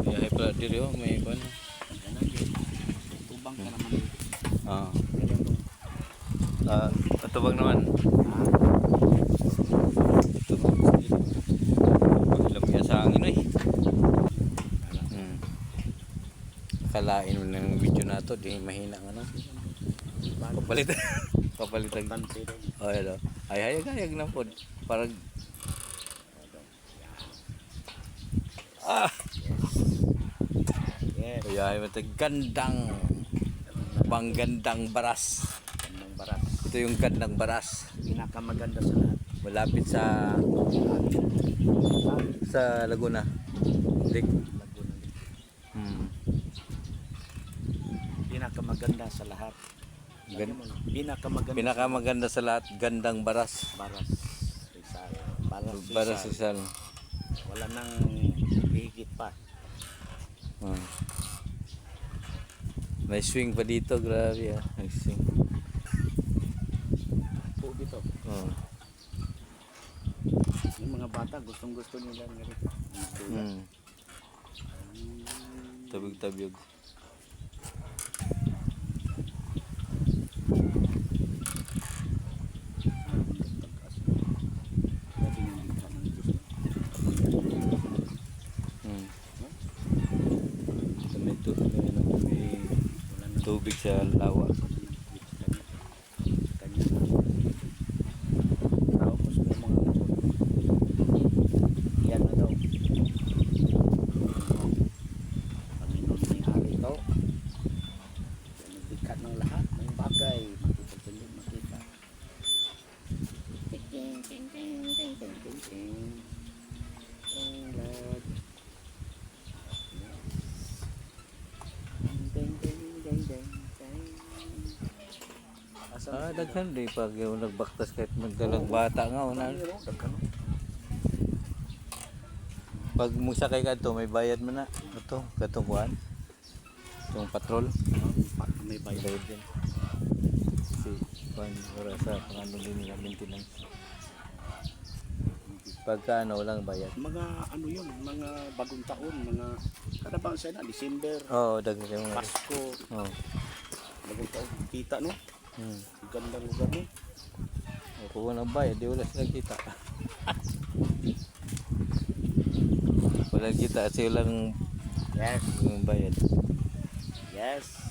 Biyahe pala diri oh, may ban. Tubang ka naman. Ah. Atubag naman. Atubag. Ilang yan sa hangin eh. Kalain mo ng video na to, di mahina nga no. Papalit. Papalit ang oh, hello. Ay hayag na pod. Parang Yes. ay gandang panggandang baras. Gandang baras. Ito yung gandang baras. Pinakamaganda sa lahat. Malapit sa Laguna. Lake. Laguna. Pinakamaganda sa lahat. Pinakamaganda sa lahat, gandang baras. Baras Rizal. Baras Rizal. Wala nang higit pa. May swing pa dito, grabe ah. May swing. Po dito. Yung mga bata gustong-gusto nila ng ganito. Tabig-tabig. Tubig sa lawa. Tapos may mga yan na daw. Panginoon may hari ito. Yan ang bikat ng lahat ng bagay. Makipagpindot makita. Ting ting ting ting ting ting ting ting. Oh Lord. Ting ting ting ting ting. Daghan di pag yung nagbaktas kahit magdalang bata nga una. Pag mo sakay ka to, may bayad mo na. Ito, katong kuan. Itong patrol. May bayad din. Si kuan para sa pangano din nila maintenance. Pagka ano, walang bayad. Mga ano yun, mga bagong taon, mga kada bang sa na December, Daghan yung Pasko, bagong taon, kita no? Gandang lugar no? Kung walang bayad, di wala silang kita. Walang kita kasi walang Yes. bayad. Yes.